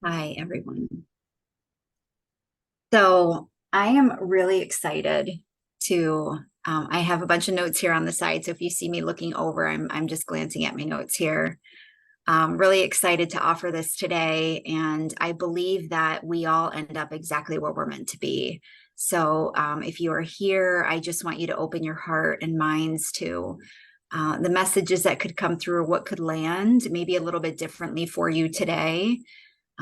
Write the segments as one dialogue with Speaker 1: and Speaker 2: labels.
Speaker 1: Hi, everyone. So I am really excited to. I have a bunch of notes here on the side. So if you see me looking over, I'm just glancing at my notes here. Really excited to offer this today, and I believe that we all end up exactly where we're meant to be. So if you are here, I just want you to open your heart and minds to the messages that could come through, what could land maybe a little bit differently for you today.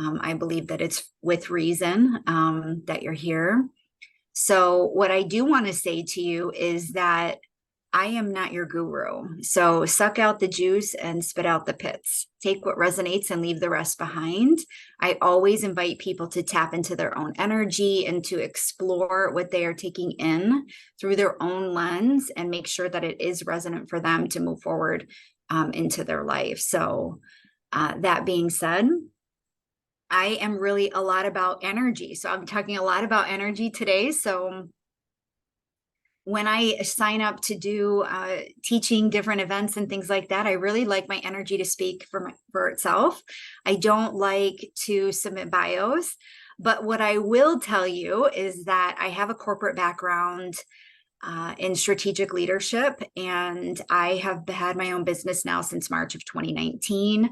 Speaker 1: I believe that it's with reason that you're here. So, what I do want to say to you is that I am not your guru. So, suck out the juice and spit out the pits. Take what resonates and leave the rest behind. I always invite people to tap into their own energy and to explore what they are taking in through their own lens and make sure that it is resonant for them to move forward into their life. So, that being said, I am really a lot about energy. So I'm talking a lot about energy today. So when I sign up to do teaching different events and things like that, I really like my energy to speak for itself. I don't like to submit bios, but what I will tell you is that I have a corporate background in strategic leadership. And I have had my own business now since March of 2019.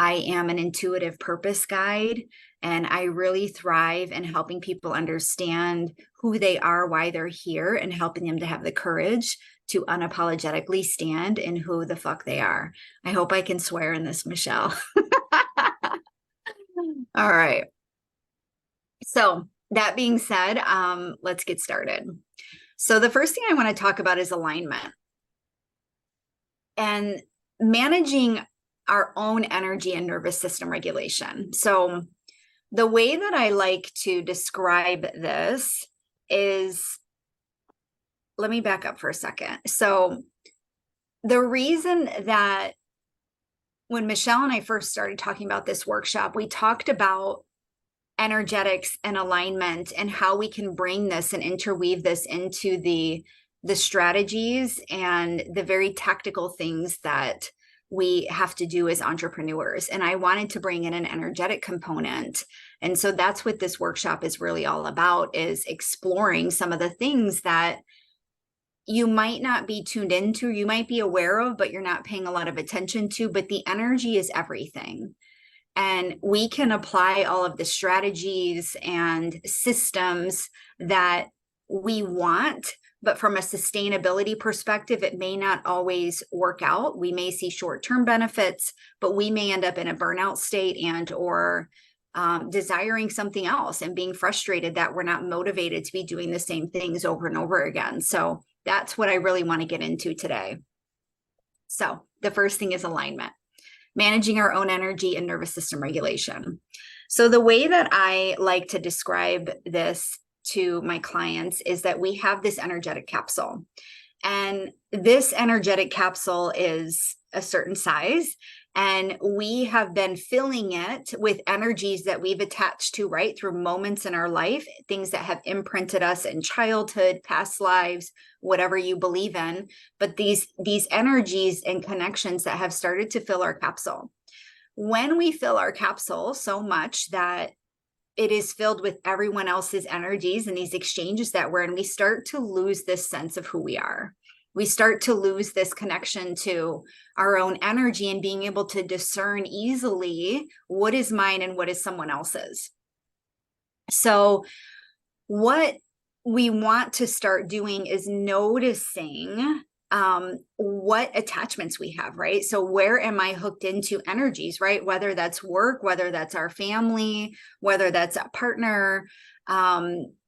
Speaker 1: I am an intuitive purpose guide, and I really thrive in helping people understand who they are, why they're here, and helping them to have the courage to unapologetically stand in who the fuck they are. I hope I can swear in this, Michelle. All right. So, that being said, let's get started. So, the first thing I want to talk about is alignment and managing our own energy and nervous system regulation. So, the way that I like to describe this is, let me back up for a second. So, the reason that when Michelle and I first started talking about this workshop, we talked about energetics and alignment and how we can bring this and interweave this into the strategies and the very tactical things that we have to do as entrepreneurs. And I wanted to bring in an energetic component. And so that's what this workshop is really all about, is exploring some of the things that you might not be tuned into, you might be aware of, but you're not paying a lot of attention to. But the energy is everything. And we can apply all of the strategies and systems that we want, but from a sustainability perspective, it may not always work out. We may see short-term benefits, but we may end up in a burnout state and or desiring something else and being frustrated that we're not motivated to be doing the same things over and over again. So that's what I really want to get into today. So the first thing is alignment, managing our own energy and nervous system regulation. So, the way that I like to describe this to my clients is that we have this energetic capsule, and this energetic capsule is a certain size. And we have been filling it with energies that we've attached to, right, through moments in our life, things that have imprinted us in childhood, past lives, whatever you believe in. But these energies and connections that have started to fill our capsule. When we fill our capsule so much that it is filled with everyone else's energies and these exchanges that we're in, we start to lose this sense of who we are. We start to lose this connection to our own energy and being able to discern easily what is mine and what is someone else's. So, what we want to start doing is noticing what attachments we have, right? So where am I hooked into energies, right? Whether that's work, whether that's our family, whether that's a partner,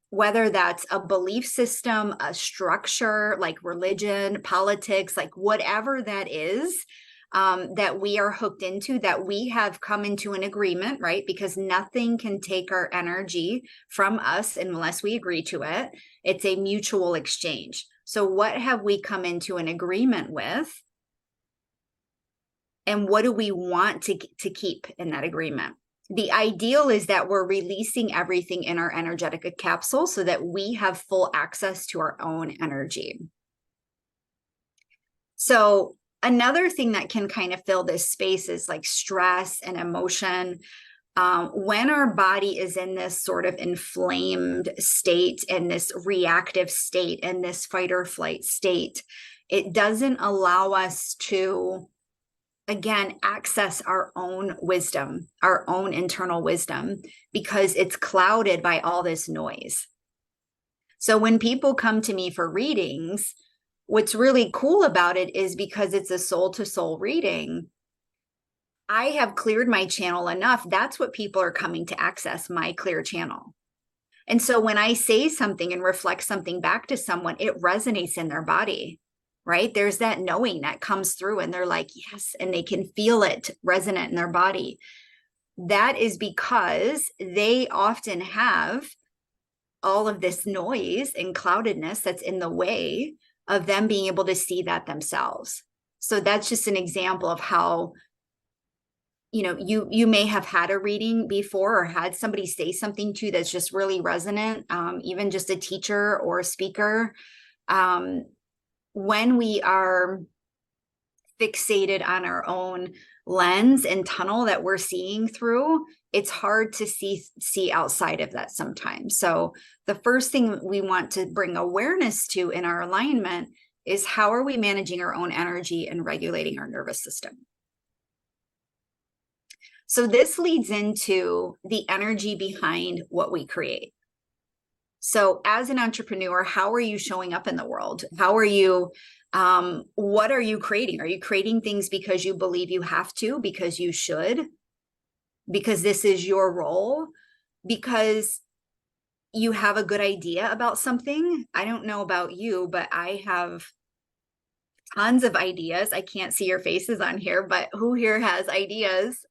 Speaker 1: whether that's a belief system, a structure like religion, politics, like whatever that is, that we are hooked into, that we have come into an agreement, right? Because nothing can take our energy from us unless we agree to it. It's a mutual exchange. So what have we come into an agreement with? And what do we want to keep in that agreement? The ideal is that we're releasing everything in our energetic capsule so that we have full access to our own energy. So another thing that can kind of fill this space is like stress and emotion. When our body is in this sort of inflamed state and this reactive state and this fight or flight state, it doesn't allow us to, again, access our own wisdom, our own internal wisdom, because it's clouded by all this noise. So when people come to me for readings, what's really cool about it is because it's a soul to soul reading, I have cleared my channel enough. That's what people are coming to access, my clear channel. And so when I say something and reflect something back to someone, it resonates in their body, right? There's that knowing that comes through and they're like, yes, and they can feel it resonant in their body. That is because they often have all of this noise and cloudedness that's in the way of them being able to see that themselves. So that's just an example of how, you know, you may have had a reading before or had somebody say something to you that's just really resonant, even just a teacher or a speaker. When we are fixated on our own lens and tunnel that we're seeing through, it's hard to see outside of that sometimes. So the first thing we want to bring awareness to in our alignment is, how are we managing our own energy and regulating our nervous system? So this leads into the energy behind what we create. So as an entrepreneur, how are you showing up in the world? How are you, what are you creating? Are you creating things because you believe you have to, because you should, because this is your role, because you have a good idea about something? I don't know about you, but I have tons of ideas. I can't see your faces on here, but who here has ideas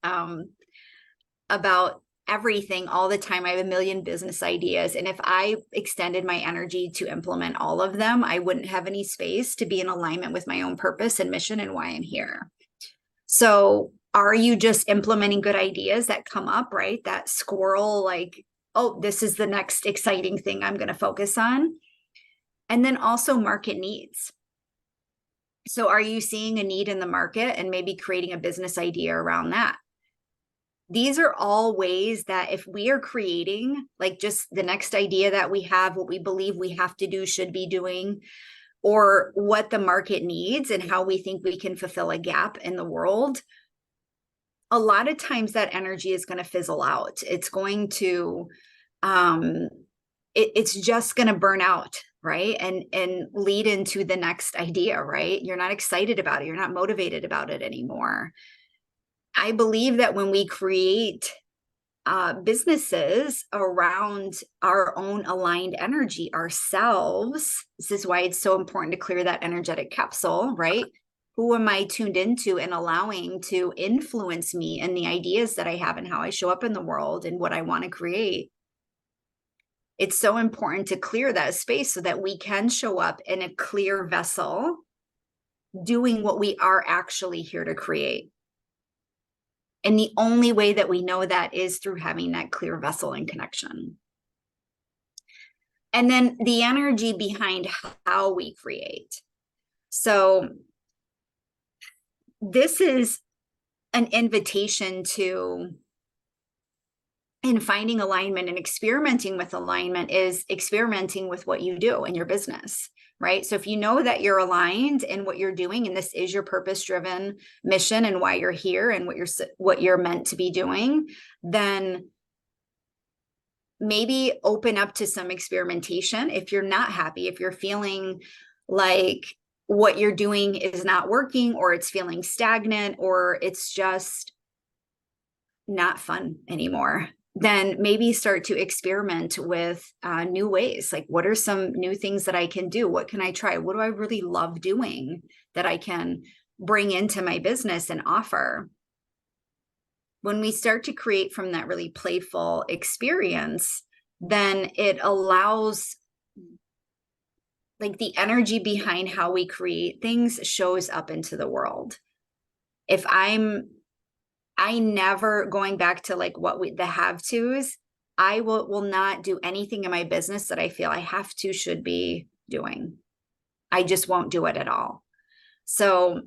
Speaker 1: about everything all the time? I have a million business ideas. And if I extended my energy to implement all of them, I wouldn't have any space to be in alignment with my own purpose and mission and why I'm here. So are you just implementing good ideas that come up, right? That squirrel, like, oh, this is the next exciting thing I'm going to focus on. And then also market needs. So are you seeing a need in the market and maybe creating a business idea around that? These are all ways that if we are creating, like, just the next idea that we have, what we believe we have to do, should be doing, or what the market needs and how we think we can fulfill a gap in the world, a lot of times that energy is going to fizzle out. It's going to, it's just going to burn out, right? And lead into the next idea, right? You're not excited about it. You're not motivated about it anymore. I believe that when we create businesses around our own aligned energy ourselves, this is why it's so important to clear that energetic capsule, right? Who am I tuned into and allowing to influence me and the ideas that I have and how I show up in the world and what I want to create? It's so important to clear that space so that we can show up in a clear vessel doing what we are actually here to create. And the only way that we know that is through having that clear vessel and connection. And then the energy behind how we create. So this is an invitation to, in finding alignment and experimenting with alignment, is experimenting with what you do in your business, right? So if you know that you're aligned in what you're doing, and this is your purpose-driven mission and why you're here and what you're meant to be doing, then maybe open up to some experimentation. If you're not happy, if you're feeling like what you're doing is not working, or it's feeling stagnant, or it's just not fun anymore, then maybe start to experiment with new ways. Like, what are some new things that I can do? What can I try? What do I really love doing that I can bring into my business and offer? When we start to create from that really playful experience, then it allows, like, the energy behind how we create things shows up into the world. If I never, going back to like the have tos, I will not do anything in my business that I feel I have to, should be doing. I just won't do it at all. So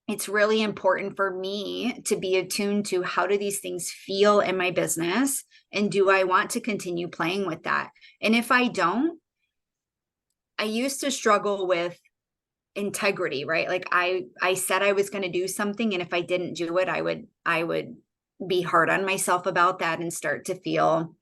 Speaker 1: it's really important for me to be attuned to how do these things feel in my business, and do I want to continue playing with that? And if I don't, I used to struggle with integrity, right? Like I said I was going to do something, and if I didn't do it, I would be hard on myself about that and start to feel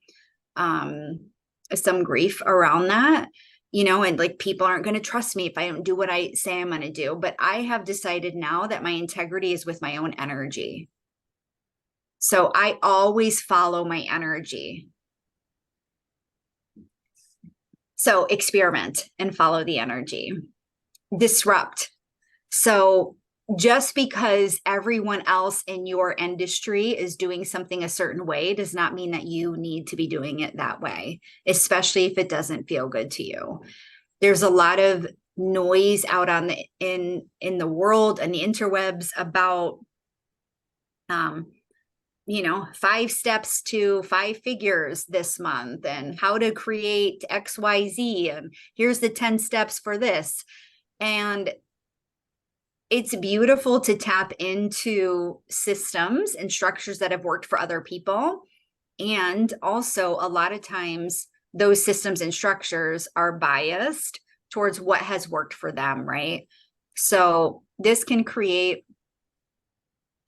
Speaker 1: some grief around that, and like people aren't going to trust me if I don't do what I say I'm going to do. But I have decided now that my integrity is with my own energy. So I always follow my energy. So experiment and follow the energy. Disrupt. So just because everyone else in your industry is doing something a certain way does not mean that you need to be doing it that way, especially if it doesn't feel good to you. There's a lot of noise out on in the world and the interwebs about 5 steps to 5 figures this month, and how to create XYZ, and here's the 10 steps for this. And it's beautiful to tap into systems and structures that have worked for other people. And also, a lot of times, those systems and structures are biased towards what has worked for them, right? So this can create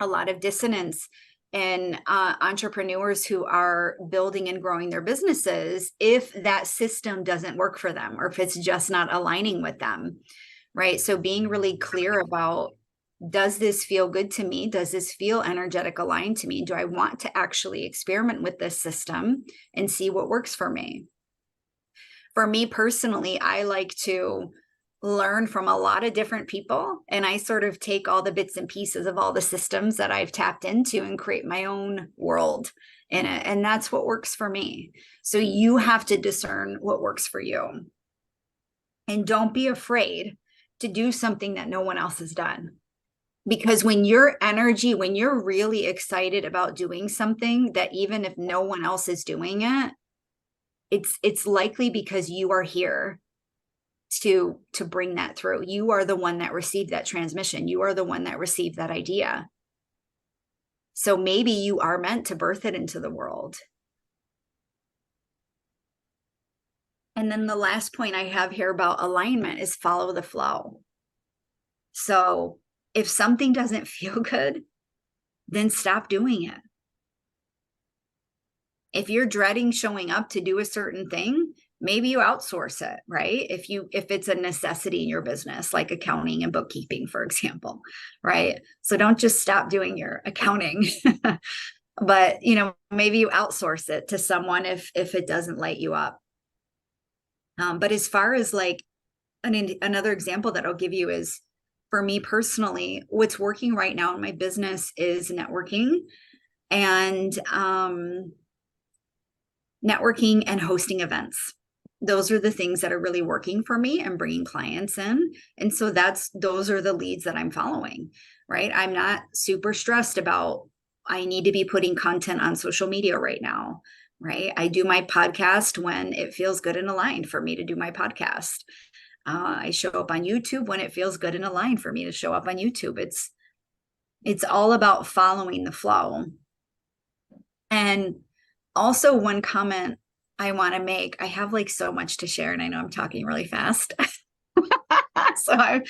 Speaker 1: a lot of dissonance in entrepreneurs who are building and growing their businesses if that system doesn't work for them, or if it's just not aligning with them, right? So being really clear about, does this feel good to me? Does this feel energetic aligned to me? Do I want to actually experiment with this system and see what works for me? For me personally, I like to learn from a lot of different people, and I sort of take all the bits and pieces of all the systems that I've tapped into and create my own world in it. And that's what works for me. So you have to discern what works for you. And don't be afraid to do something that no one else has done. Because when you're really excited about doing something that even if no one else is doing it, it's likely because you are here to bring that through. You are the one that received that transmission. You are the one that received that idea. So maybe you are meant to birth it into the world. And then the last point I have here about alignment is follow the flow. So if something doesn't feel good, then stop doing it. If you're dreading showing up to do a certain thing, maybe you outsource it, right? If it's a necessity in your business, like accounting and bookkeeping, for example, right? So don't just stop doing your accounting, but maybe you outsource it to someone if it doesn't light you up. But as far as like another example that I'll give you is, for me personally, what's working right now in my business is networking and hosting events. Those are the things that are really working for me and bringing clients in. And so those are the leads that I'm following, right? I'm not super stressed about, I need to be putting content on social media right now, right? I do my podcast when it feels good and aligned for me to do my podcast. I show up on YouTube when it feels good and aligned for me to show up on YouTube. It's all about following the flow. And also, one comment I want to make, I have like so much to share, and I know I'm talking really fast. So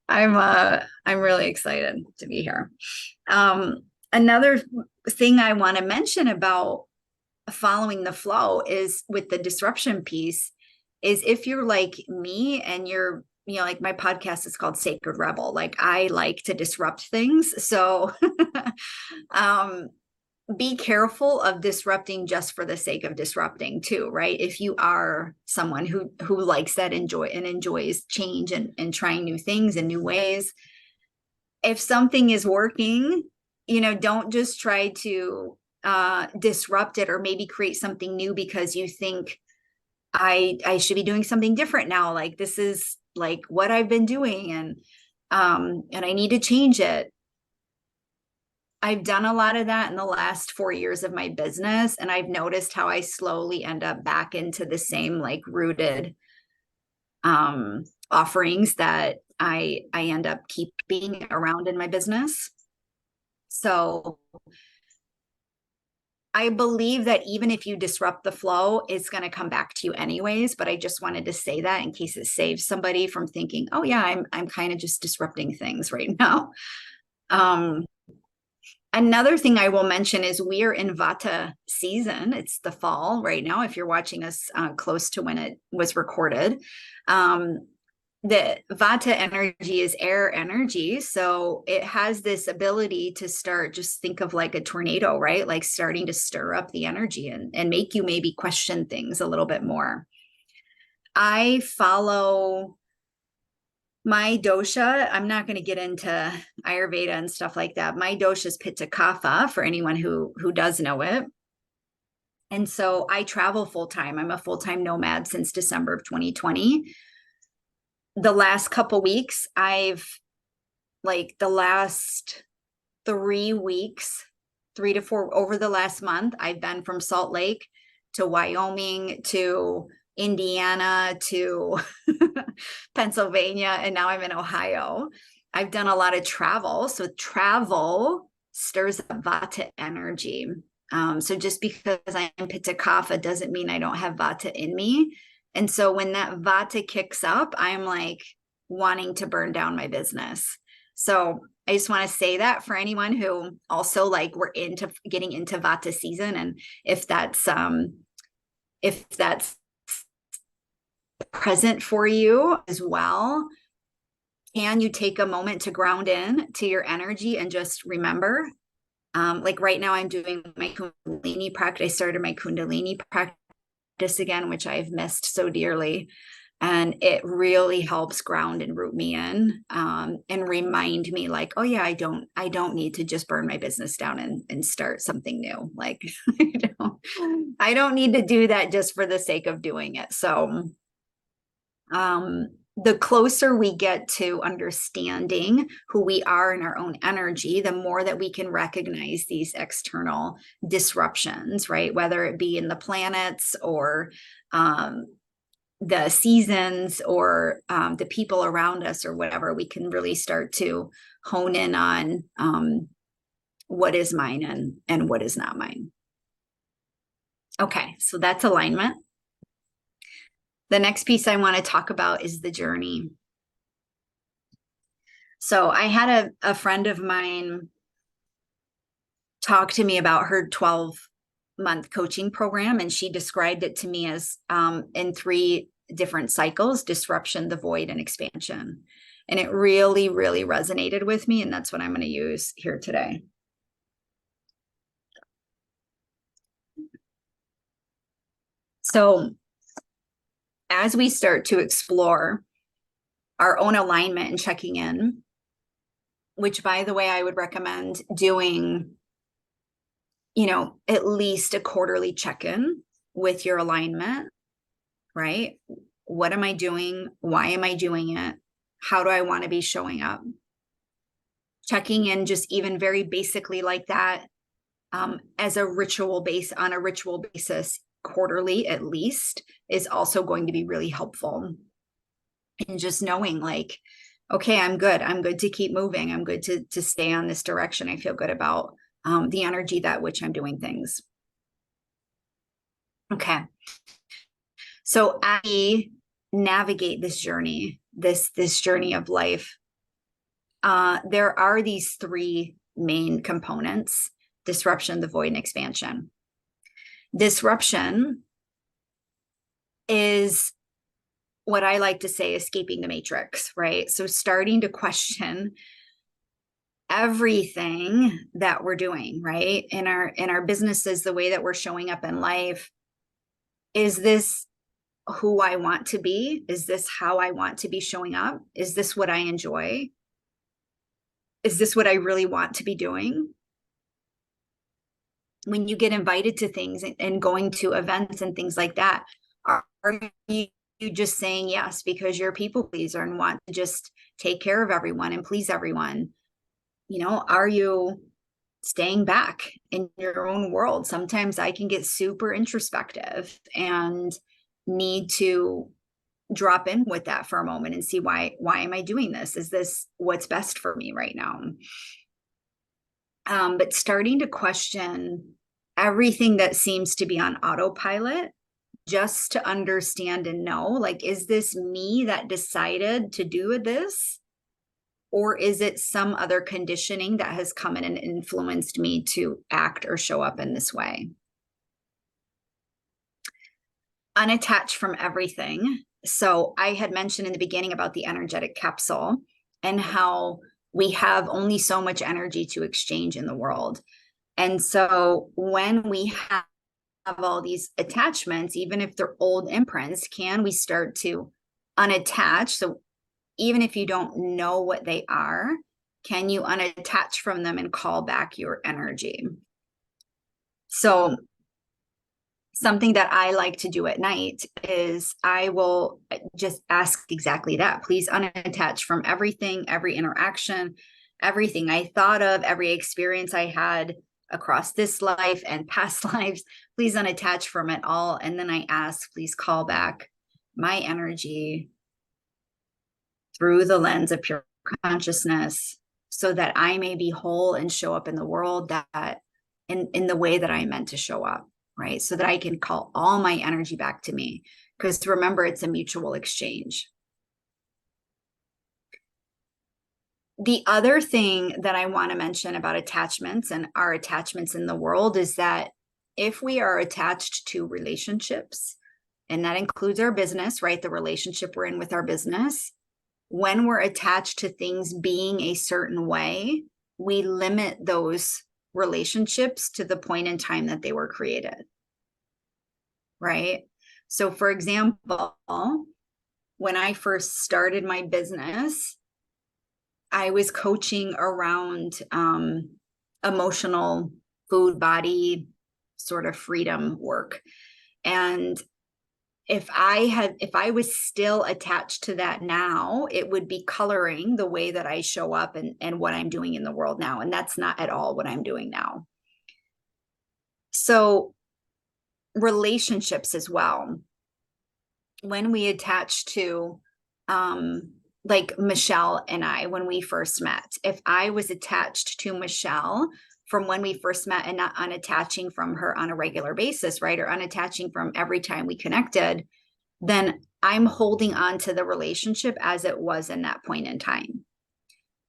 Speaker 1: I'm really excited to be here. Another thing I want to mention about following the flow is with the disruption piece, is if you're like me and you're, like my podcast is called Sacred Rebel, like I like to disrupt things. So be careful of disrupting just for the sake of disrupting too, right? If you are someone who likes that, enjoys change and trying new things and new ways, if something is working, don't just try to disrupt it or maybe create something new because you think I should be doing something different now. Like this is like what I've been doing and I need to change it. I've done a lot of that in the last 4 years of my business, and I've noticed how I slowly end up back into the same like rooted offerings that I end up keeping around in my business. So I believe that even if you disrupt the flow, it's going to come back to you anyways. But I just wanted to say that in case it saves somebody from thinking, oh yeah, I'm kind of just disrupting things right now. Another thing I will mention is we are in Vata season. It's the fall right now. If you're watching us close to when it was recorded, the Vata energy is air energy. So it has this ability to start, just think of like a tornado, right? Like starting to stir up the energy and make you maybe question things a little bit more. I follow my dosha. I'm not going to get into Ayurveda and stuff like that. My dosha is Pitta Kapha for anyone who does know it. And so I travel full time. I'm a full time nomad since December of 2020. The last couple weeks, the last 3 weeks, 3 to 4 over the last month, I've been from Salt Lake to Wyoming to Indiana to Pennsylvania, and now I'm in Ohio. I've done a lot of travel. So travel stirs up Vata energy. So just because I'm Pitta Kapha doesn't mean I don't have Vata in me. And so when that Vata kicks up, I'm like wanting to burn down my business. So I just want to say that for anyone who also like we're into getting into Vata season, and if that's present for you as well, can you take a moment to ground in to your energy and just remember, like right now I'm doing my Kundalini practice. I started my Kundalini practice again, which I've missed so dearly. And it really helps ground and root me in, and remind me like, oh yeah, I don't need to just burn my business down and start something new. Like I don't need to do that just for the sake of doing it. So the closer we get to understanding who we are in our own energy, the more that we can recognize these external disruptions, right? Whether it be in the planets or the seasons or the people around us or whatever, we can really start to hone in on what is mine and what is not mine. Okay, so that's alignment. The next piece I want to talk about is the journey. So I had a friend of mine talk to me about her 12-month coaching program, and she described it to me as in 3 different cycles: disruption, the void, and expansion. And it really, really resonated with me, and that's what I'm going to use here today. So as we start to explore our own alignment and checking in, which by the way, I would recommend doing, at least a quarterly check-in with your alignment, right? What am I doing? Why am I doing it? How do I want to be showing up? Checking in just even very basically like that, as a ritual basis, quarterly at least, is also going to be really helpful. And just knowing like, okay, I'm good to keep moving. I'm good to stay on this direction. I feel good about the energy that which I'm doing things. Okay. So I navigate this journey, this journey of life. There are these 3 main components: disruption, the void, and expansion. Disruption is what I like to say, escaping the matrix, right? So starting to question everything that we're doing, right? In our businesses, the way that we're showing up in life. Is this who I want to be? Is this how I want to be showing up? Is this what I enjoy? Is this what I really want to be doing? When you get invited to things and going to events and things like that, are you just saying yes because you're a people pleaser and want to just take care of everyone and please everyone? Are you staying back in your own world? Sometimes I can get super introspective and need to drop in with that for a moment and see why am I doing this? Is this what's best for me right now? But starting to question everything that seems to be on autopilot, just to understand and know, like, is this me that decided to do this? Or is it some other conditioning that has come in and influenced me to act or show up in this way? Unattached from everything. So I had mentioned in the beginning about the energetic capsule and how we have only so much energy to exchange in the world. And so when we have all these attachments, even if they're old imprints, can we start to unattach? So even if you don't know what they are, can you unattach from them and call back your energy? So something that I like to do at night is I will just ask exactly that. Please unattach from everything, every interaction, everything I thought of, every experience I had across this life and past lives. Please unattach from it all. And then I ask, please call back my energy through the lens of pure consciousness so that I may be whole and show up in the world that in the way that I meant to show up, right? So that I can call all my energy back to me. Because remember, it's a mutual exchange. The other thing that I want to mention about attachments and our attachments in the world is that if we are attached to relationships, and that includes our business, right? The relationship we're in with our business, when we're attached to things being a certain way, we limit those relationships to the point in time that they were created, right? So for example, when I first started my business, I was coaching around emotional food, body, sort of freedom work. And if I was still attached to that now, it would be coloring the way that I show up and what I'm doing in the world now. And that's not at all what I'm doing now. So relationships as well. When we attach to, like Michelle and I, when we first met, if I was attached to Michelle from when we first met and not unattaching from her on a regular basis, right? Or unattaching from every time we connected, then I'm holding on to the relationship as it was in that point in time.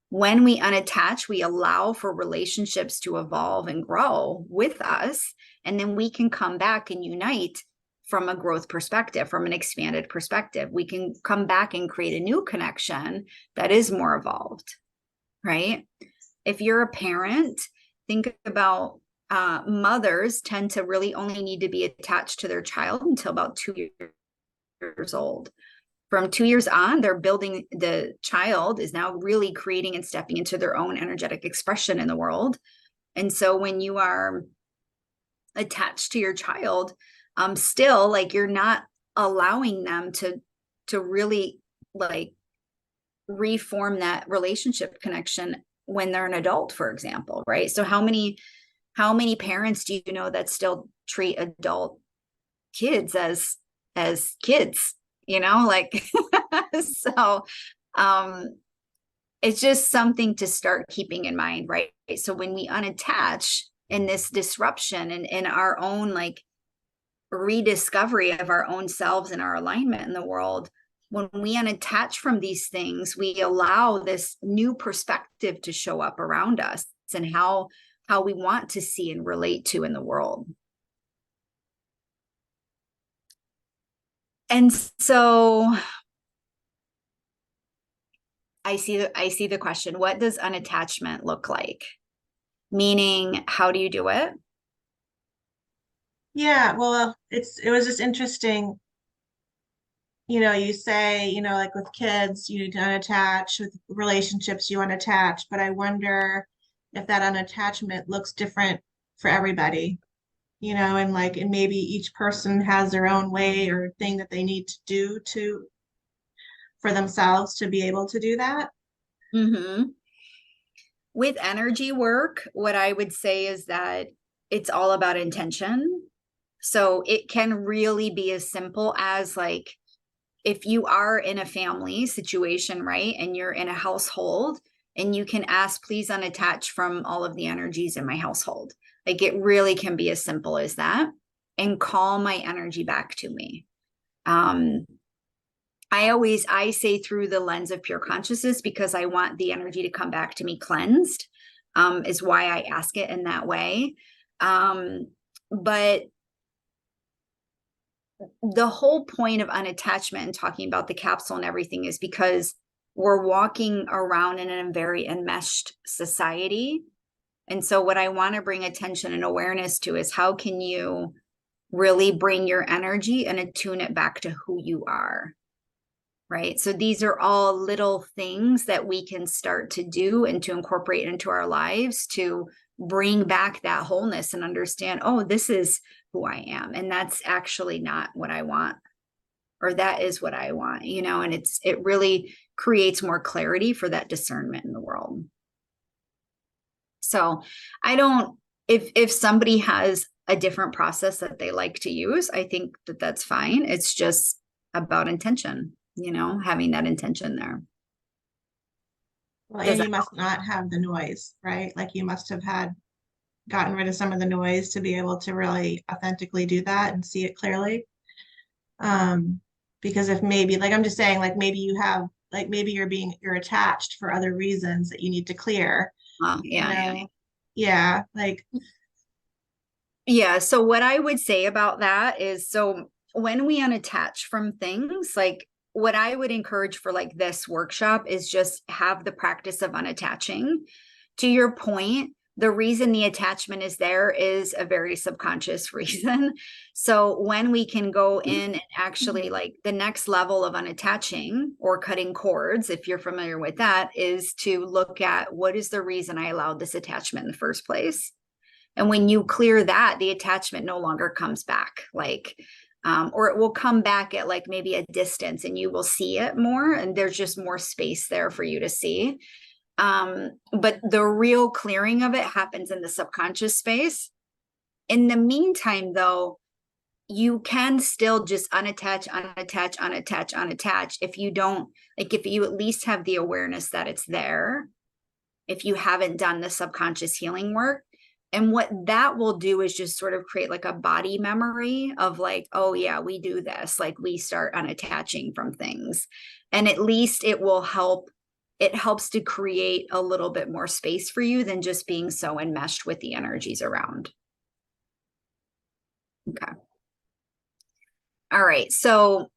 Speaker 1: When we unattach, we allow for relationships to evolve and grow with us. And then we can come back and unite from a growth perspective, from an expanded perspective. We can come back and create a new connection that is more evolved, right? If you're a parent, think about mothers tend to really only need to be attached to their child until about 2 years old. From 2 years on, they're building, the child is now really creating and stepping into their own energetic expression in the world. And so when you are attached to your child, still, like, you're not allowing them to really like reform that relationship connection when they're an adult, for example, right? So how many parents do you know that still treat adult kids as kids, like so it's just something to start keeping in mind, right? So when we unattach in this disruption and in our own like rediscovery of our own selves and our alignment in the world, when we unattach from these things, we allow this new perspective to show up around us and how we want to see and relate to in the world. And so I see the question, what does unattachment look like? Meaning, how do you do it?
Speaker 2: Yeah, well, it was just interesting. You say, like with kids, you need to unattach, with relationships, you unattach, but I wonder if that unattachment looks different for everybody, and maybe each person has their own way or thing that they need to do for themselves to be able to do that.
Speaker 1: Mm-hmm. With energy work, what I would say is that it's all about intention. So it can really be as simple as like, if you are in a family situation, right, and you're in a household, and you can ask, please unattach from all of the energies in my household. Like it really can be as simple as that, and call my energy back to me. I say through the lens of pure consciousness, because I want the energy to come back to me cleansed, is why I ask it in that way. But the whole point of unattachment and talking about the capsule and everything is because we're walking around in a very enmeshed society. And so what I want to bring attention and awareness to is, how can you really bring your energy and attune it back to who you are? Right. So these are all little things that we can start to do and to incorporate into our lives to bring back that wholeness and understand, oh, this is who I am. And that's actually not what I want, or that is what I want, and it really creates more clarity for that discernment in the world. So if somebody has a different process that they like to use, I think that that's fine. It's just about intention, having that intention there.
Speaker 2: Well, and you must not have the noise, right? Like you must have gotten rid of some of the noise to be able to really authentically do that and see it clearly. Because if maybe, like I'm just saying, like maybe you have, like maybe you're attached for other reasons that you need to clear. Yeah. Like,
Speaker 1: yeah. So what I would say about that is, so when we unattach from things, like what I would encourage for like this workshop is just have the practice of unattaching. To your point, the reason the attachment is there is a very subconscious reason. So when we can go in and actually, like, the next level of unattaching or cutting cords, if you're familiar with that, is to look at, what is the reason I allowed this attachment in the first place? And when you clear that, the attachment no longer comes back, or it will come back at like maybe a distance, and you will see it more, and there's just more space there for you to see. But the real clearing of it happens in the subconscious space. In the meantime, though, you can still just unattach if you don't, like, if you at least have the awareness that it's there, if you haven't done the subconscious healing work. And what that will do is just sort of create like a body memory of like, oh yeah, we do this, like we start unattaching from things. And at least it will help. It helps to create a little bit more space for you than just being so enmeshed with the energies around. Okay. All right. So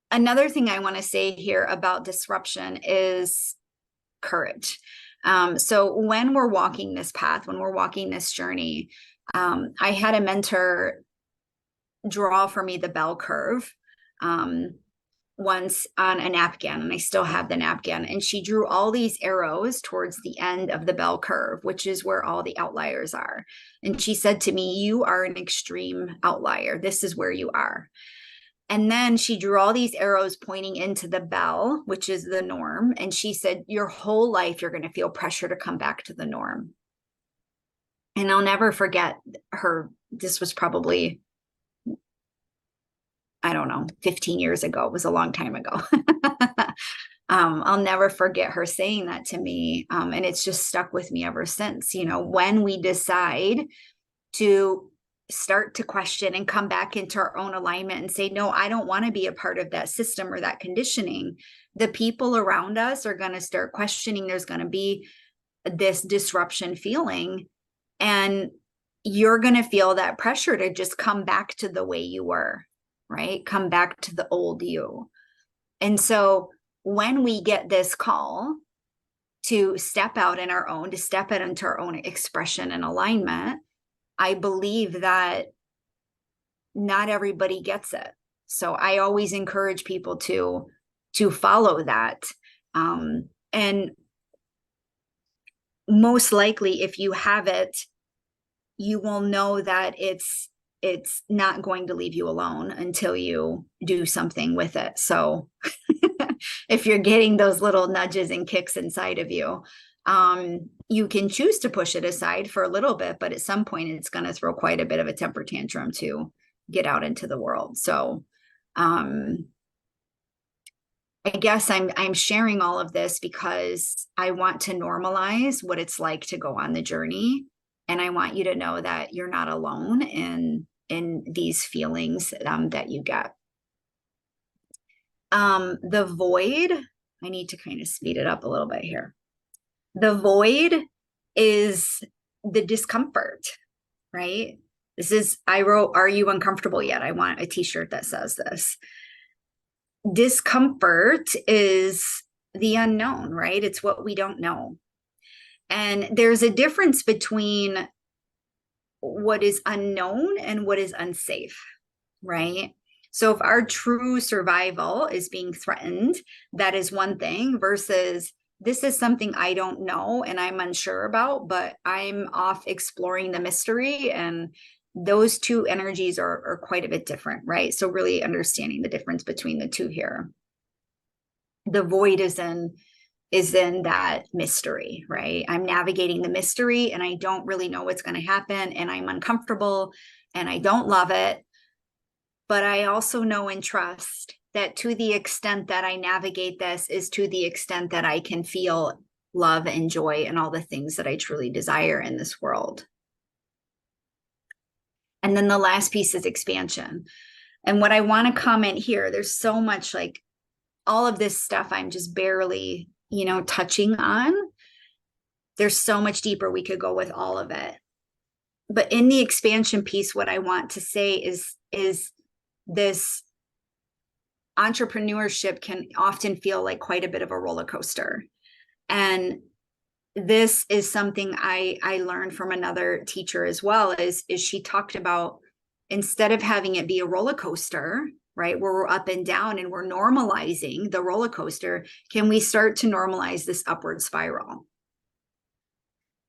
Speaker 1: another thing I want to say here about disruption is courage. So when we're walking this path, when we're walking this journey, I had a mentor draw for me the bell curve once on a napkin, and I still have the napkin. And she drew all these arrows towards the end of the bell curve, which is where all the outliers are. And she said to me, you are an extreme outlier. This is where you are. And then she drew all these arrows pointing into the bell, which is the norm. And she said, your whole life, you're going to feel pressure to come back to the norm. And I'll never forget her. This was probably, I don't know, 15 years ago. It was a long time ago. I'll never forget her saying that to me. And it's just stuck with me ever since. When we decide to start to question and come back into our own alignment and say, no, I don't want to be a part of that system or that conditioning, the people around us are going to start questioning. There's going to be this disruption feeling, and you're going to feel that pressure to just come back to the way you were, right? Come back to the old you. And so when we get this call to step out in our own, to step out into our own expression and alignment, I believe that not everybody gets it. So I always encourage people to follow that. And most likely, if you have it, you will know that it's not going to leave you alone until you do something with it. So if you're getting those little nudges and kicks inside of you, you can choose to push it aside for a little bit, but at some point it's going to throw quite a bit of a temper tantrum to get out into the world. So I guess I'm sharing all of this because I want to normalize what it's like to go on the journey. And I want you to know that you're not alone in these feelings that you get. The void, I need to kind of speed it up a little bit here. The void is the discomfort, right? This is, I wrote, "Are you uncomfortable yet?" I want a t-shirt that says this. Discomfort is the unknown, right? It's what we don't know. And there's a difference between what is unknown and what is unsafe, right? So if our true survival is being threatened, that is one thing versus this is something I don't know and I'm unsure about, but I'm off exploring the mystery. And those two energies are quite a bit different, right? So really understanding the difference between the two here. The void is in that mystery, right? I'm navigating the mystery and I don't really know what's going to happen and I'm uncomfortable and I don't love it. But I also know and trust that to the extent that I navigate this is to the extent that I can feel love and joy and all the things that I truly desire in this world. And then the last piece is expansion. And what I want to comment here, there's so much like all of this stuff I'm just barely, touching on. There's so much deeper we could go with all of it. But in the expansion piece, what I want to say is this entrepreneurship can often feel like quite a bit of a roller coaster. And this is something I learned from another teacher as well, is she talked about instead of having it be a roller coaster, right, where we're up and down and we're normalizing the roller coaster, can we start to normalize this upward spiral?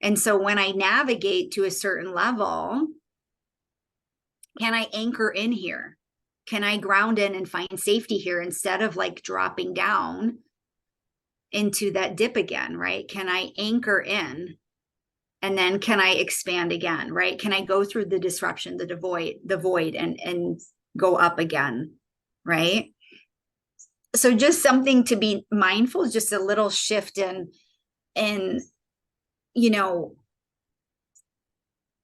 Speaker 1: And so when I navigate to a certain level, can I anchor in here? Can I ground in and find safety here instead of like dropping down into that dip again, right? Can I anchor in and then can I expand again, right? Can I go through the disruption, the void and go up again, right? So just something to be mindful, just a little shift in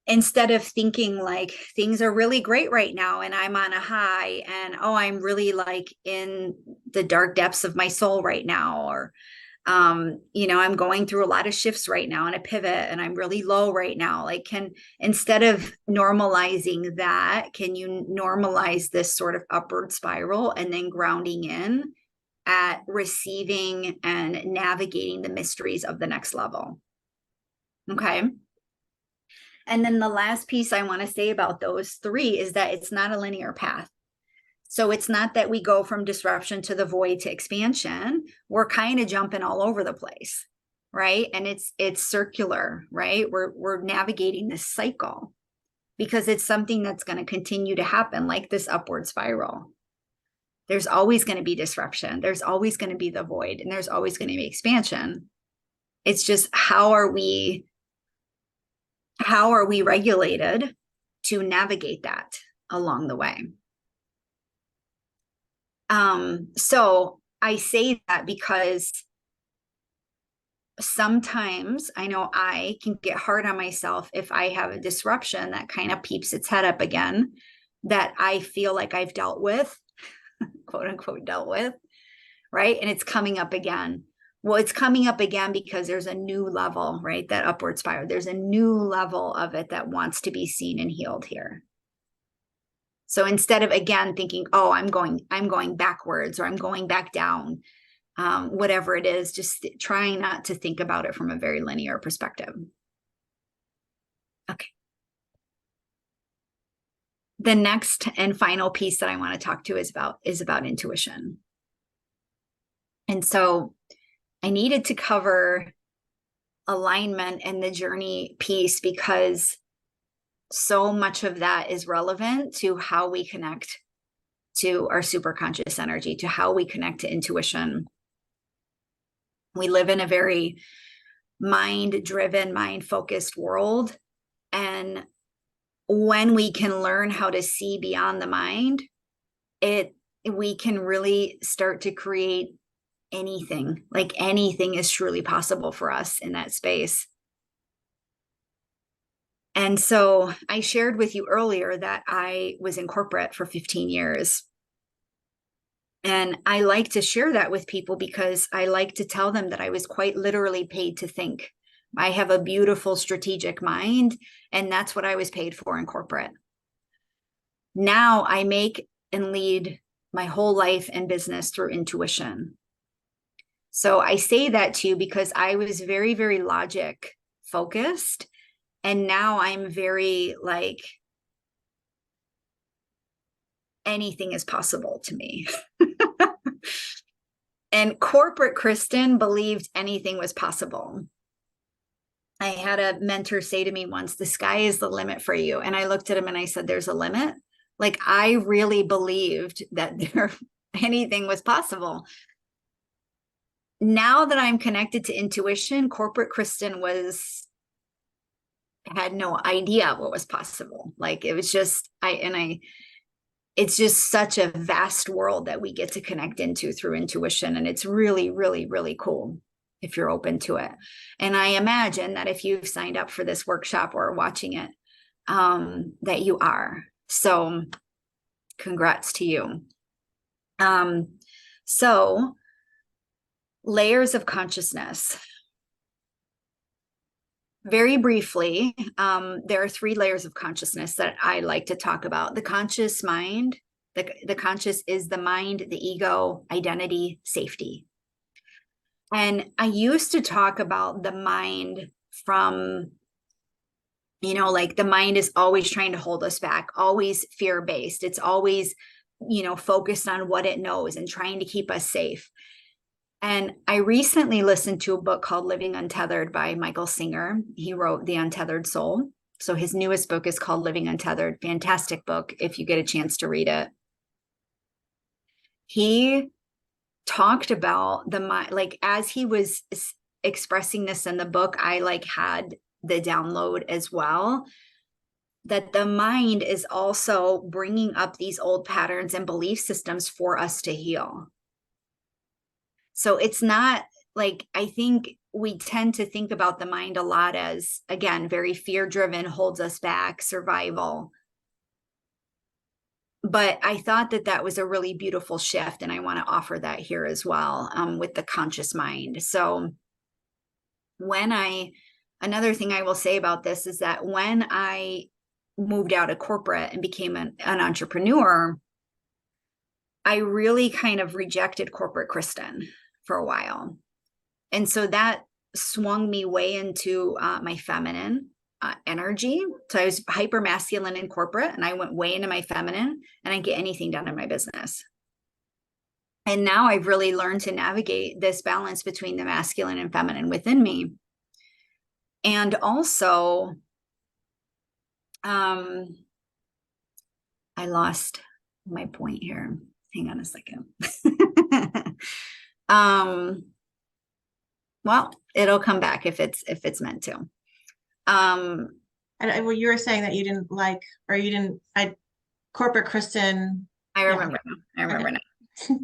Speaker 1: instead of thinking like things are really great right now and I'm on a high and I'm really like in the dark depths of my soul right now, or I'm going through a lot of shifts right now and a pivot and I'm really low right now. Like, instead of normalizing that, can you normalize this sort of upward spiral and then grounding in at receiving and navigating the mysteries of the next level? Okay. And then the last piece I want to say about those three is that it's not a linear path. So it's not that we go from disruption to the void to expansion. We're kind of jumping all over the place, right? And it's circular, right? We're navigating this cycle because it's something that's going to continue to happen, like this upward spiral. There's always going to be disruption. There's always going to be the void, and there's always going to be expansion. It's just how are we regulated to navigate that along the way? So I say that because sometimes I know I can get hard on myself if I have a disruption that kind of peeps its head up again, that I feel like I've dealt with, quote unquote, dealt with, right? And it's coming up again. Well, it's coming up again because there's a new level, right? That upward spiral. There's a new level of it that wants to be seen and healed here. So instead of again thinking, I'm going backwards or I'm going back down, whatever it is, just trying not to think about it from a very linear perspective. Okay. The next and final piece that I want to talk to is about intuition. And so I needed to cover alignment and the journey piece because so much of that is relevant to how we connect to our superconscious energy, to how we connect to intuition. We live in a very mind-driven, mind-focused world. And when we can learn how to see beyond the mind, it we can really start to create anything. Like anything is truly possible for us in that space. And so I shared with you earlier that I was in corporate for 15 years. And I like to share that with people because I like to tell them that I was quite literally paid to think. I have a beautiful strategic mind, and that's what I was paid for in corporate. Now I make and lead my whole life and business through intuition. So I say that to you because I was very, very logic focused. And now I'm very like, anything is possible to me. And corporate Kristen believed anything was possible. I had a mentor say to me once, the sky is the limit for you. And I looked at him and I said, there's a limit. Like I really believed that anything was possible. Now that I'm connected to intuition, corporate Kristen had no idea what was possible. Like it was just, it's just such a vast world that we get to connect into through intuition. And it's really, really, really cool if you're open to it. And I imagine that if you've signed up for this workshop or watching it, that you are. So congrats to you. So layers of consciousness. Very briefly, there are 3 layers of consciousness that I like to talk about. The conscious mind, the conscious is the mind, the ego, identity, safety. And I used to talk about the mind from, like the mind is always trying to hold us back, always fear-based. It's always, focused on what it knows and trying to keep us safe. And I recently listened to a book called Living Untethered by Michael Singer. He wrote The Untethered Soul. So his newest book is called Living Untethered. Fantastic book if you get a chance to read it. He talked about the mind, like as he was expressing this in the book, I like had the download as well, that the mind is also bringing up these old patterns and belief systems for us to heal. So it's not like, I think we tend to think about the mind a lot as, again, very fear driven, holds us back, survival. But I thought that was a really beautiful shift. And I want to offer that here as well, with the conscious mind. So another thing I will say about this is that when I moved out of corporate and became an entrepreneur, I really kind of rejected corporate Kristen for a while. And so that swung me way into my feminine energy. So I was hyper masculine in corporate and I went way into my feminine and I get anything done in my business. And now I've really learned to navigate this balance between the masculine and feminine within me. And also, I lost my point here. Hang on a second. Well, it'll come back if it's meant to.
Speaker 2: And well, you were saying that you didn't like, or you didn't, corporate Kristen.
Speaker 1: I remember now. I remember now.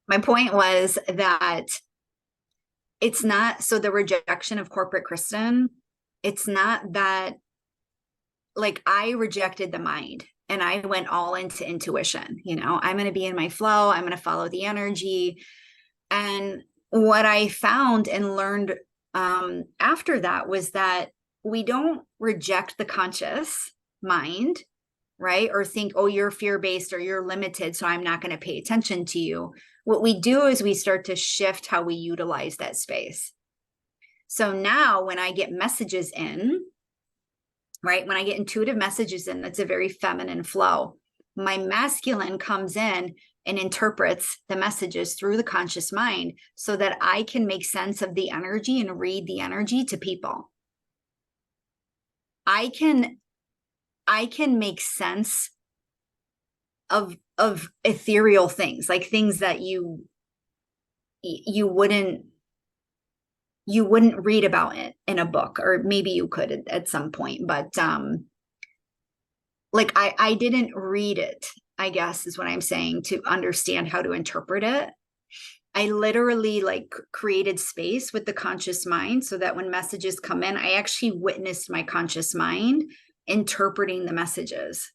Speaker 1: My point was that it's not, so the rejection of corporate Kristen, it's not that, like I rejected the mind and I went all into intuition. I'm going to be in my flow. I'm going to follow the energy. And what I found and learned after that was that we don't reject the conscious mind, right? Or think, oh, you're fear-based or you're limited, so I'm not going to pay attention to you. What we do is we start to shift how we utilize that space. So now when I get messages in, right? When I get intuitive messages in, that's a very feminine flow. My masculine comes in and interprets the messages through the conscious mind so that I can make sense of the energy and read the energy to people. I can make sense of ethereal things, like things that you wouldn't read about it in a book, or maybe you could at some point, but like I didn't read it I guess is what I'm saying, to understand how to interpret it. I literally like created space with the conscious mind so that when messages come in, I actually witnessed my conscious mind interpreting the messages.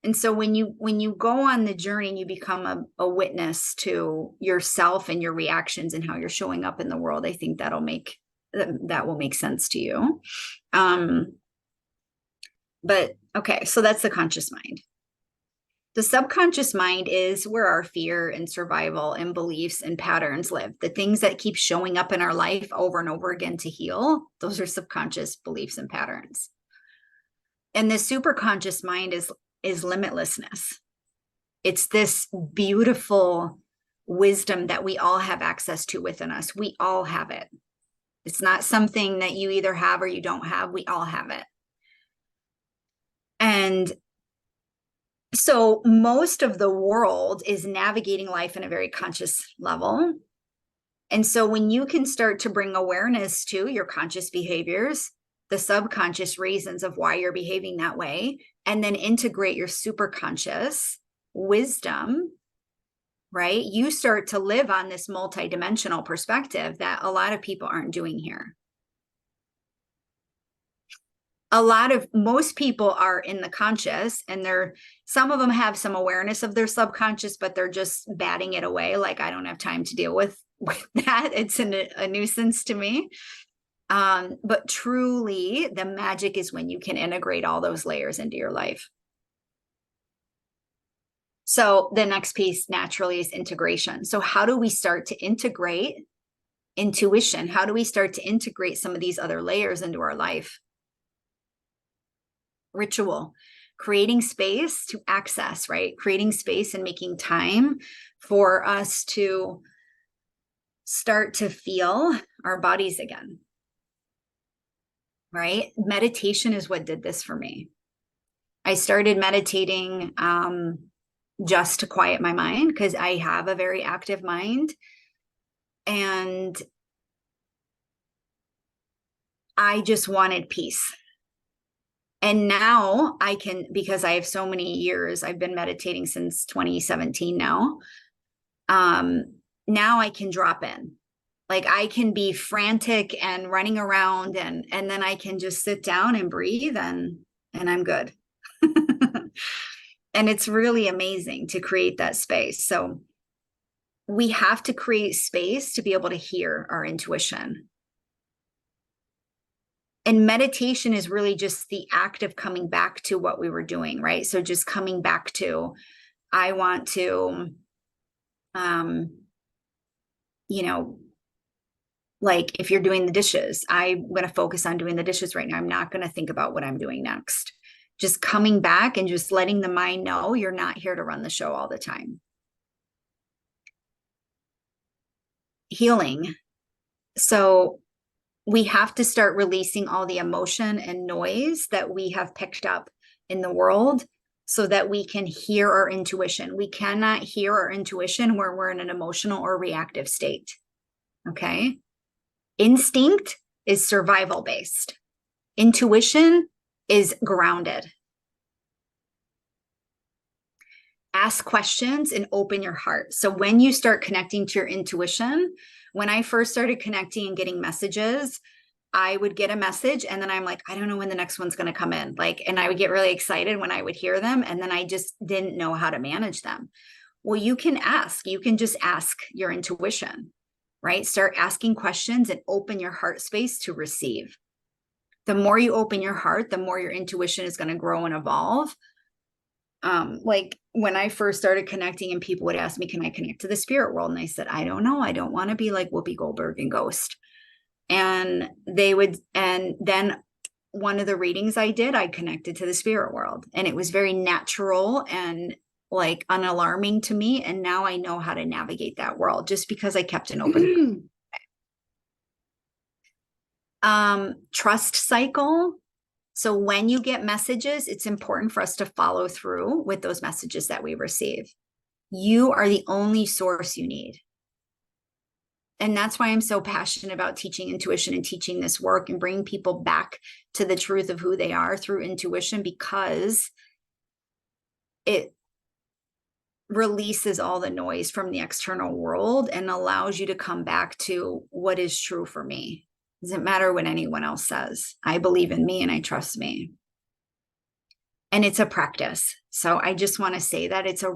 Speaker 1: And so when you go on the journey and you become a witness to yourself and your reactions and how you're showing up in the world, I think that will make sense to you. But okay, so that's the conscious mind. The subconscious mind is where our fear and survival and beliefs and patterns live. The things that keep showing up in our life over and over again to heal, those are subconscious beliefs and patterns. And the superconscious mind is limitlessness. It's this beautiful wisdom that we all have access to within us. We all have it. It's not something that you either have or you don't have. We all have it. And so most of the world is navigating life in a very conscious level. And so when you can start to bring awareness to your conscious behaviors, the subconscious reasons of why you're behaving that way, and then integrate your superconscious wisdom, right? You start to live on this multidimensional perspective that a lot of people aren't doing here. Most people are in the conscious, and some of them have some awareness of their subconscious, but they're just batting it away. Like, I don't have time to deal with that. It's a nuisance to me. But truly the magic is when you can integrate all those layers into your life. So the next piece naturally is integration. So how do we start to integrate intuition? How do we start to integrate some of these other layers into our life? Ritual, creating space to access, right? Creating space and making time for us to start to feel our bodies again, right? Meditation is what did this for me. I started meditating just to quiet my mind because I have a very active mind. And I just wanted peace. And now I can, because I have so many years, I've been meditating since 2017 now. Now I can drop in. Like, I can be frantic and running around, and then I can just sit down and breathe, and I'm good. And it's really amazing to create that space. So we have to create space to be able to hear our intuition. And meditation is really just the act of coming back to what we were doing, right? So just coming back to, I want to, like if you're doing the dishes, I'm going to focus on doing the dishes right now. I'm not going to think about what I'm doing next. Just coming back and just letting the mind know you're not here to run the show all the time. Healing. So we have to start releasing all the emotion and noise that we have picked up in the world so that we can hear our intuition. We cannot hear our intuition where we're in an emotional or reactive state. Okay. Instinct is survival based. Intuition is grounded. Ask questions and open your heart. So when you start connecting to your intuition, when I first started connecting and getting messages, I would get a message and then I'm like, I don't know when the next one's going to come in. And I would get really excited when I would hear them. And then I just didn't know how to manage them. Well, you can just ask your intuition, right? Start asking questions and open your heart space to receive. The more you open your heart, the more your intuition is going to grow and evolve. Like when I first started connecting and people would ask me, can I connect to the spirit world? And I said, I don't know. I don't want to be like Whoopi Goldberg and Ghost. And then one of the readings I did, I connected to the spirit world, and it was very natural and like unalarming to me. And now I know how to navigate that world just because I kept an open trust cycle. So when you get messages, it's important for us to follow through with those messages that we receive. You are the only source you need. And that's why I'm so passionate about teaching intuition and teaching this work and bringing people back to the truth of who they are through intuition, because it releases all the noise from the external world and allows you to come back to what is true for me. Doesn't matter what anyone else says. I believe in me and I trust me. And it's a practice. So I just want to say that it's a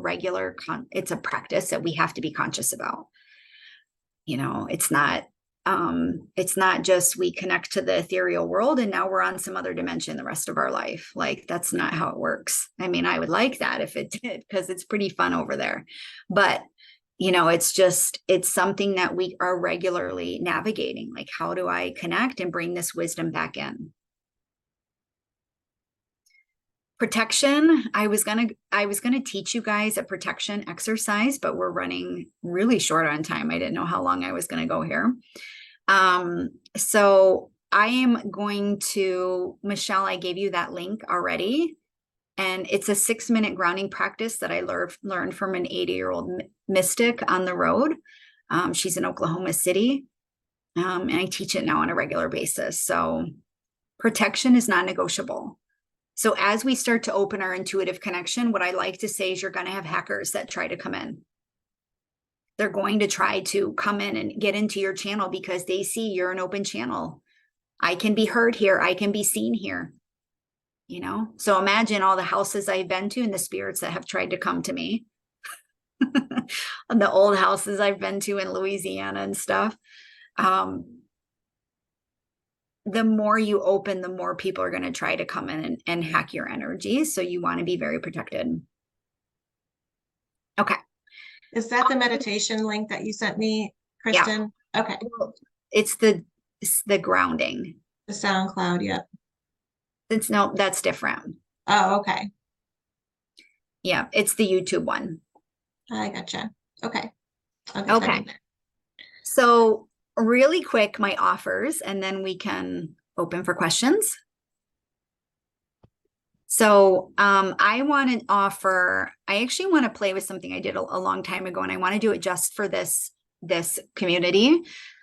Speaker 1: practice that we have to be conscious about. It's not just we connect to the ethereal world and now we're on some other dimension the rest of our life. Like, that's not how it works. I mean, I would like that if it did, because it's pretty fun over there. But it's something that we are regularly navigating. Like, how do I connect and bring this wisdom back in? Protection. I was gonna teach you guys a protection exercise, but we're running really short on time. I didn't know how long I was gonna go here. So I am going to, Michelle, I gave you that link already. And it's a 6-minute grounding practice that I learned from an 80-year-old mystic on the road. She's in Oklahoma City. And I teach it now on a regular basis. So protection is non-negotiable. So as we start to open our intuitive connection, what I like to say is you're going to have hackers that try to come in. They're going to try to come in and get into your channel because they see you're an open channel. I can be heard here. I can be seen here. So imagine all the houses I've been to and the spirits that have tried to come to me. The old houses I've been to in Louisiana and stuff. The more you open, the more people are going to try to come in and hack your energy. So you want to be very protected. Okay.
Speaker 2: Is that the meditation link that you sent me, Kristen? Yeah. Okay.
Speaker 1: It's the grounding.
Speaker 2: The SoundCloud, yep.
Speaker 1: That's different.
Speaker 2: Oh, okay.
Speaker 1: Yeah, it's the YouTube one.
Speaker 2: I gotcha. Okay.
Speaker 1: Okay. So really quick, my offers, and then we can open for questions. So I actually want to play with something I did a long time ago, and I want to do it just for this community,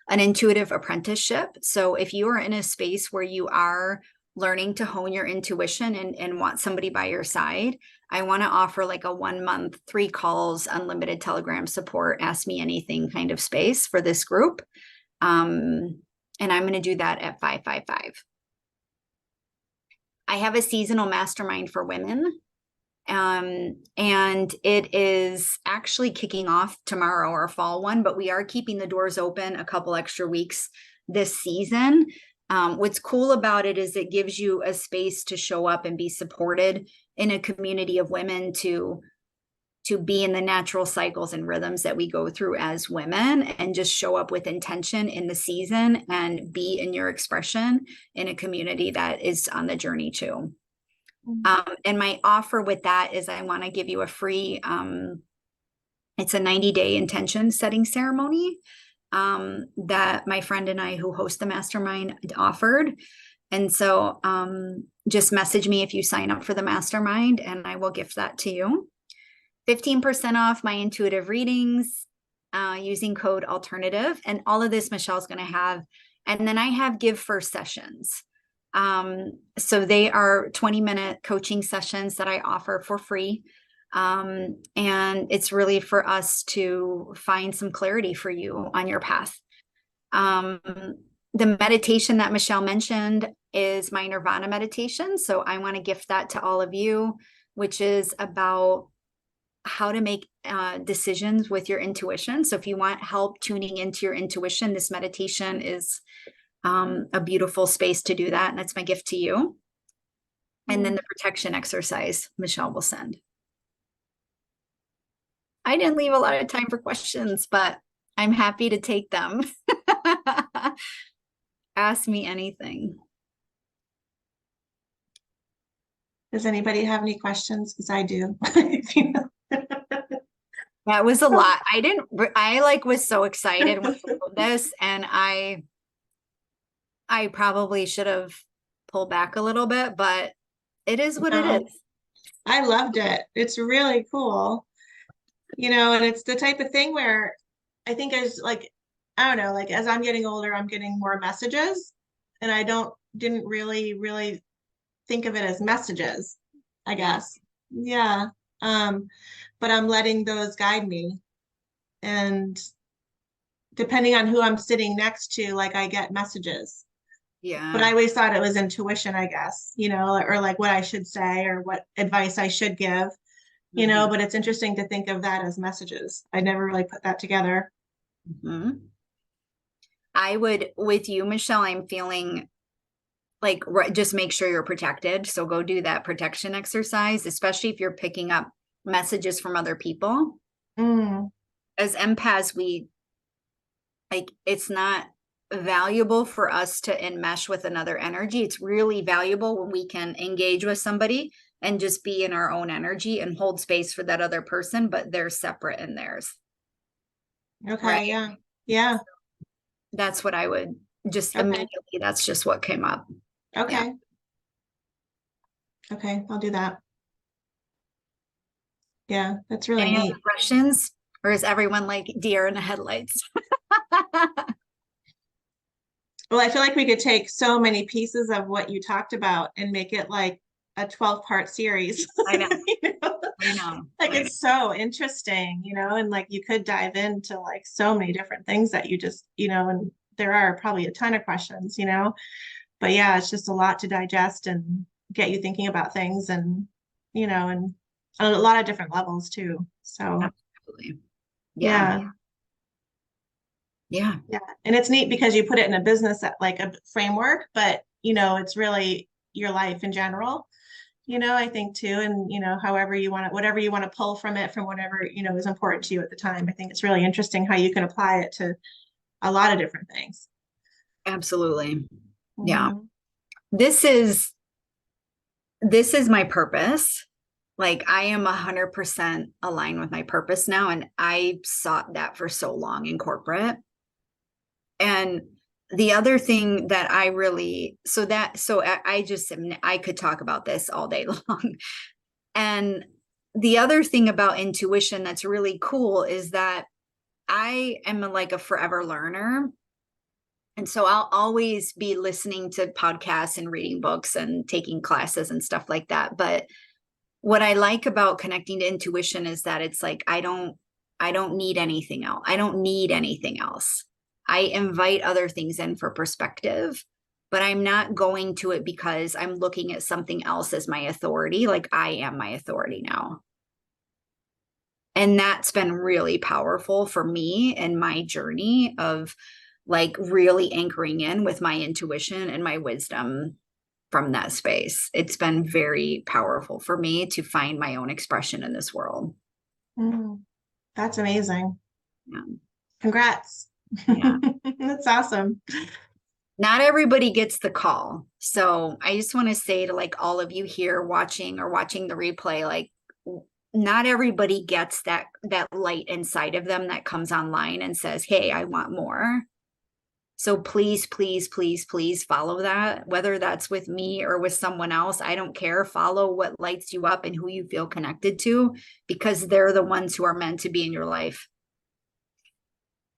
Speaker 1: an intuitive apprenticeship. So if you are in a space where you are learning to hone your intuition and want somebody by your side, I want to offer like a 1 month, 3 calls, unlimited Telegram support, ask me anything kind of space for this group. And I'm going to do that at 555. I have a seasonal mastermind for women. And it is actually kicking off tomorrow, our fall one, but we are keeping the doors open a couple extra weeks this season. What's cool about it is it gives you a space to show up and be supported in a community of women to be in the natural cycles and rhythms that we go through as women, and just show up with intention in the season and be in your expression in a community that is on the journey too. And my offer with that is I want to give you a free, it's a 90-day intention setting ceremony that my friend and I who host the mastermind offered. And so just message me if you sign up for the mastermind and I will gift that to you. 15% off my intuitive readings using code alternative. And all of this Michelle's going to have. And then I have give first sessions. So they are 20-minute coaching sessions that I offer for free. And it's really for us to find some clarity for you on your path. The meditation that Michelle mentioned is my Nirvana meditation. So I want to gift that to all of you, which is about how to make decisions with your intuition. So if you want help tuning into your intuition, this meditation is a beautiful space to do that. And that's my gift to you. And then the protection exercise Michelle will send. I didn't leave a lot of time for questions, but I'm happy to take them. Ask me anything.
Speaker 2: Does anybody have any questions? Because I do.
Speaker 1: That was a lot. I was so excited with this, and I probably should have pulled back a little bit, but it is what it is.
Speaker 2: I loved it. It's really cool. And it's the type of thing where I think I don't know, like as I'm getting older, I'm getting more messages, and I didn't really think of it as messages, I guess. Yeah. But I'm letting those guide me. And depending on who I'm sitting next to, like I get messages. But
Speaker 1: Yeah.
Speaker 2: I always thought it was intuition, I guess, or like what I should say or what advice I should give,
Speaker 1: Mhm.
Speaker 2: but it's interesting to think of that as messages. I never really put that together.
Speaker 1: Mhm. I would, with you, Michelle, I'm feeling like just make sure you're protected. So go do that protection exercise, especially if you're picking up messages from other people.
Speaker 2: Mm,
Speaker 1: As empaths, we like it's not valuable for us to enmesh with another energy. It's really valuable when we can engage with somebody and just be in our own energy and hold space for that other person, but they're separate in theirs.
Speaker 2: okay,
Speaker 1: Right.
Speaker 2: yeah. Yeah.
Speaker 1: That's what I would just
Speaker 2: Okay.
Speaker 1: immediately, that's just what came up. Yeah.
Speaker 2: Okay. Okay, I'll do that. Yeah, that's really
Speaker 1: Any other
Speaker 2: neat.
Speaker 1: questions? Or is everyone like deer in the headlights?
Speaker 2: Well, I feel like we could take so many pieces of what you talked about and make it like a 12-part series.
Speaker 1: I know,
Speaker 2: You know?
Speaker 1: I know,
Speaker 2: Like
Speaker 1: I know.
Speaker 2: it's so interesting, and like you could dive into like so many different things that you just, and there are probably a ton of questions, but yeah, it's just a lot to digest and get you thinking about things and on a lot of different levels too. So
Speaker 1: Absolutely. Yeah.
Speaker 2: yeah.
Speaker 1: Yeah.
Speaker 2: Yeah. And it's neat because you put it in a business at like a framework, but it's really your life in general, I think too. And however you want it, whatever you want to pull from it, from whatever, is important to you at the time. I think it's really interesting how you can apply it to a lot of different things.
Speaker 1: Absolutely. Yeah.
Speaker 2: Hmm.
Speaker 1: This is this is my purpose. Like I am 100% aligned with my purpose now. And I sought that for so long in corporate. And the other thing that I really, I just, I could talk about this all day long. And the other thing about intuition that's really cool is that I am like a forever learner. And so I'll always be listening to podcasts and reading books and taking classes and stuff like that. But what I like about connecting to intuition is that it's like I don't need anything else. I don't need anything else. I invite other things in for perspective, but I'm not going to it because I'm looking at something else as my authority. Like I am my authority now. And that's been really powerful for me and my journey of like really anchoring in with my intuition and my wisdom from that space. It's been very powerful for me to find my own expression in this world.
Speaker 2: Mm, that's amazing.
Speaker 1: Yeah.
Speaker 2: Congrats.
Speaker 1: Yeah.
Speaker 2: That's awesome.
Speaker 1: Not everybody gets the call. So I just want to say to like all of you here watching or watching the replay, like not everybody gets that light inside of them that comes online and says, "Hey, I want more." So please, please, please, please follow that, whether that's with me or with someone else. I don't care. Follow what lights you up and who you feel connected to because they're the ones who are meant to be in your life.